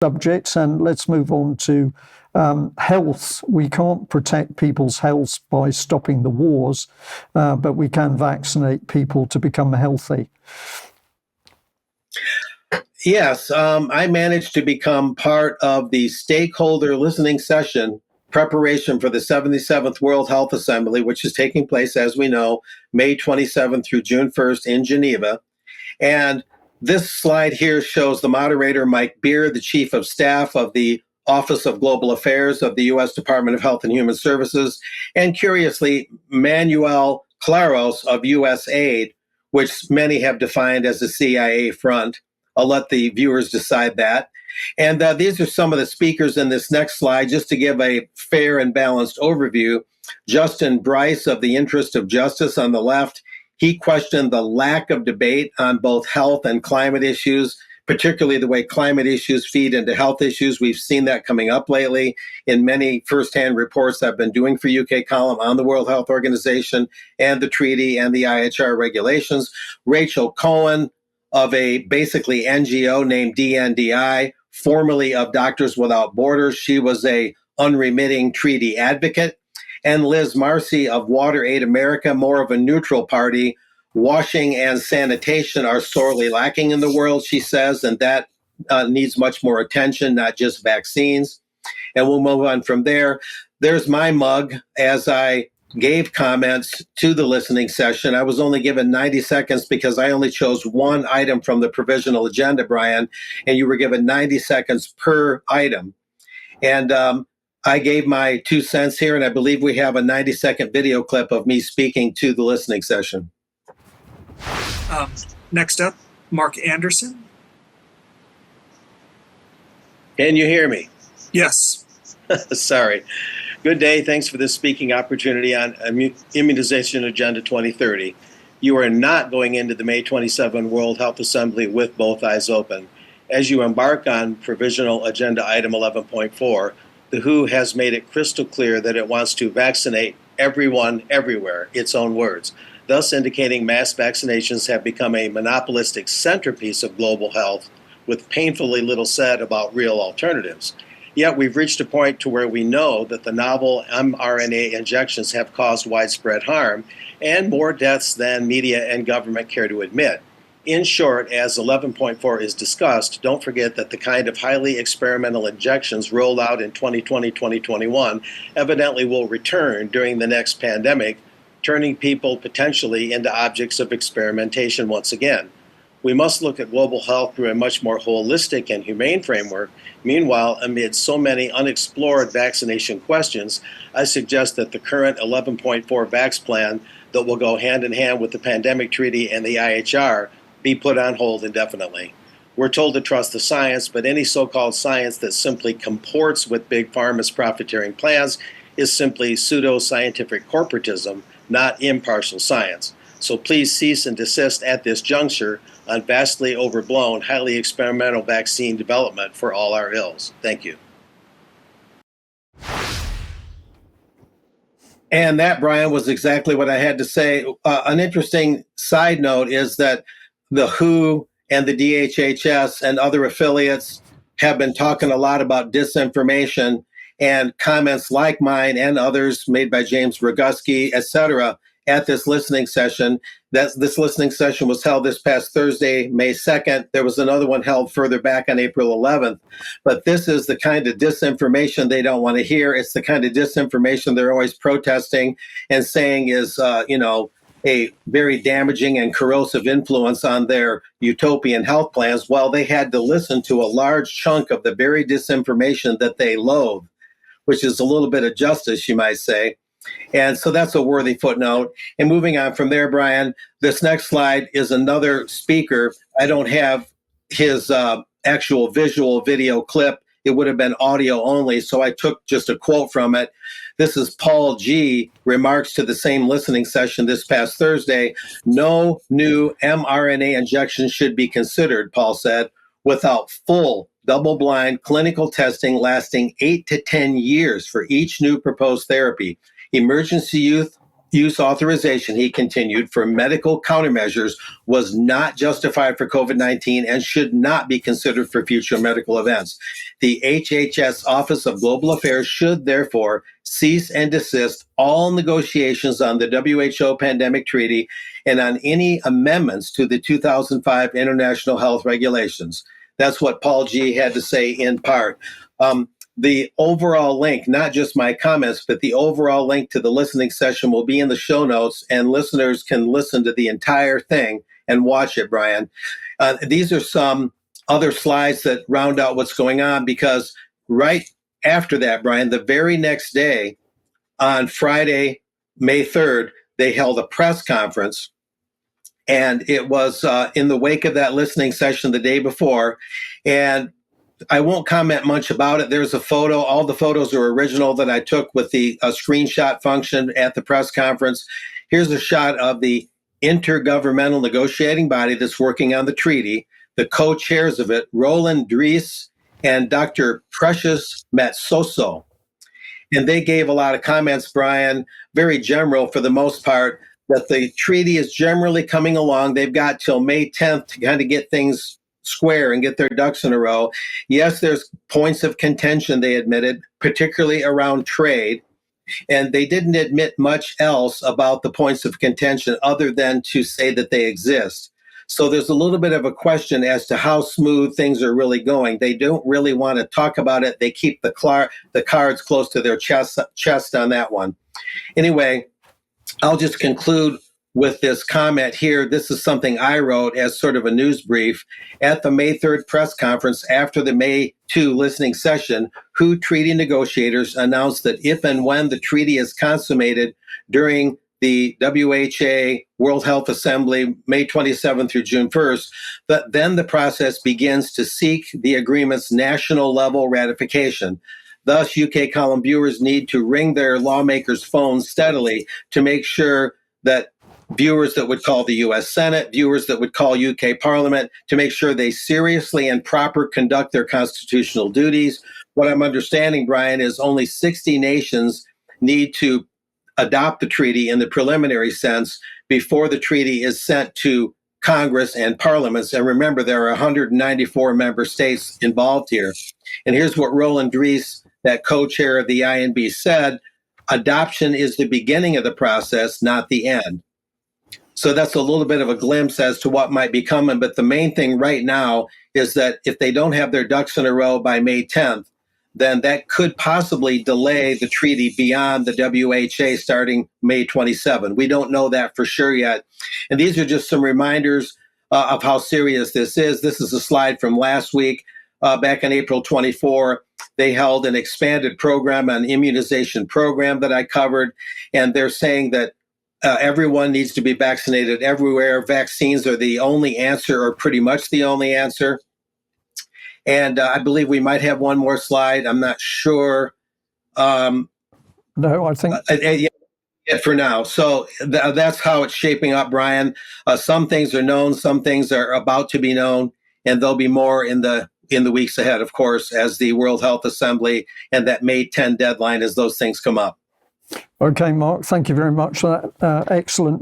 subjects, and let's move on to health. We can't protect people's health by stopping the wars, but we can vaccinate people to become healthy. Yes, I managed to become part of the Stakeholder Listening Session preparation for the 77th World Health Assembly, which is taking place, as we know, May 27th through June 1st in Geneva. And this slide here shows the moderator, Mike Beer, the Chief of Staff of the Office of Global Affairs of the U.S. Department of Health and Human Services, and curiously, Manuel Claros of USAID, which many have defined as the CIA front. I'll let the viewers decide that. And these are some of the speakers in this next slide, just to give a fair and balanced overview. Justin Bryce of the Interest of Justice on the left, he questioned the lack of debate on both health and climate issues, particularly the way climate issues feed into health issues. We've seen that coming up lately in many firsthand reports I've been doing for UK Column on the World Health Organization and the treaty and the IHR regulations. Rachel Cohen of a basically NGO named DNDI, formerly of Doctors Without Borders. She was a unremitting treaty advocate. And Liz Marcy of WaterAid America, more of a neutral party. Washing and sanitation are sorely lacking in the world, she says, and that needs much more attention, not just vaccines. And we'll move on from there. There's my mug as I gave comments to the listening session. I was only given 90 seconds because I only chose one item from the provisional agenda, Brian, and you were given 90 seconds per item. And I gave my 2 cents here, and I believe we have a 90-second video clip of me speaking to the listening session. Next up, Mark Anderson. Can you hear me? Yes. Sorry. Good day. Thanks for this speaking opportunity on Immunization Agenda 2030. You are not going into the May 27 World Health Assembly with both eyes open. As you embark on Provisional Agenda Item 11.4, the WHO has made it crystal clear that it wants to vaccinate everyone, everywhere, its own words, thus indicating mass vaccinations have become a monopolistic centerpiece of global health, with painfully little said about real alternatives. Yet we've reached a point to where we know that the novel mRNA injections have caused widespread harm and more deaths than media and government care to admit. In short, as 11.4 is discussed, don't forget that the kind of highly experimental injections rolled out in 2020-2021 evidently will return during the next pandemic, turning people potentially into objects of experimentation once again. We must look at global health through a much more holistic and humane framework. Meanwhile, amid so many unexplored vaccination questions, I suggest that the current 11.4 Vax plan that will go hand in hand with the pandemic treaty and the IHR be put on hold indefinitely. We're told to trust the science, but any so-called science that simply comports with Big Pharma's profiteering plans is simply pseudo-scientific corporatism, not impartial science. So please cease and desist at this juncture on vastly overblown, highly experimental vaccine development for all our ills. Thank you. And that, Brian, was exactly what I had to say. An interesting side note is that the WHO and the DHHS and other affiliates have been talking a lot about disinformation, and comments like mine and others made by James Roguski, et cetera, at this listening session. This listening session was held this past Thursday, May 2nd. There was another one held further back on April 11th. But this is the kind of disinformation they don't want to hear. It's the kind of disinformation they're always protesting and saying is, a very damaging and corrosive influence on their utopian health plans. Well, they had to listen to a large chunk of the very disinformation that they loathe, which is a little bit of justice, you might say. And so that's a worthy footnote. And moving on from there, Brian, this next slide is another speaker. I don't have his actual visual video clip. It would have been audio only, so I took just a quote from it. This is Paul G. remarks to the same listening session this past Thursday. No new mRNA injection should be considered, Paul said, without full double-blind clinical testing lasting 8 to 10 years for each new proposed therapy. Emergency use authorization, he continued, for medical countermeasures was not justified for COVID-19 and should not be considered for future medical events. The HHS Office of Global Affairs should therefore cease and desist all negotiations on the WHO pandemic treaty and on any amendments to the 2005 International Health Regulations. That's what Paul G. had to say in part. The overall link, not just my comments, but the overall link to the listening session will be in the show notes, and listeners can listen to the entire thing and watch it, Brian. These are some other slides that round out what's going on, because right after that, Brian, the very next day, on Friday, May 3rd, they held a press conference. And it was in the wake of that listening session the day before. And I won't comment much about it. There's a photo. All the photos are original that I took with the screenshot function at the press conference. Here's a shot of the intergovernmental negotiating body that's working on the treaty, the co-chairs of it, Roland Dries and Dr. Precious Matsoso. And they gave a lot of comments, Brian, very general for the most part, that the treaty is generally coming along. They've got till May 10th to kind of get things square and get their ducks in a row. Yes, there's points of contention, they admitted, particularly around trade. And they didn't admit much else about the points of contention other than to say that they exist. So there's a little bit of a question as to how smooth things are really going. They don't really want to talk about it. They keep the cards close to their chest on that one. Anyway, I'll just conclude with this comment here. This is something I wrote as sort of a news brief at the May 3rd press conference after the May 2 listening session. WHO treaty negotiators announced that if and when the treaty is consummated during the WHA World Health Assembly, May 27th through June 1st, then the process begins to seek the agreement's national level ratification. Thus, UK column viewers need to ring their lawmakers' phones steadily to make sure that viewers that would call the US Senate, viewers that would call UK Parliament, to make sure they seriously and proper conduct their constitutional duties. What I'm understanding, Brian, is only 60 nations need to adopt the treaty in the preliminary sense before the treaty is sent to Congress and parliaments. And remember, there are 194 member states involved here. And here's what Roland Dries, that co-chair of the INB, said: adoption is the beginning of the process, not the end. So that's a little bit of a glimpse as to what might be coming. But the main thing right now is that if they don't have their ducks in a row by May 10th, then that could possibly delay the treaty beyond the WHA starting May 27. We don't know that for sure yet. And these are just some reminders of how serious this is. This is a slide from last week. Back on April 24, they held an expanded program, an immunization program that I covered. And they're saying that everyone needs to be vaccinated everywhere. Vaccines are the only answer, or pretty much the only answer. And I believe we might have one more slide. I'm not sure. No, I think... Yeah, for now. So that's how it's shaping up, Brian. Some things are known, some things are about to be known, and there'll be more in the weeks ahead, of course, as the World Health Assembly and that May 10 deadline, as those things come up. Okay, Mark, thank you very much for that excellent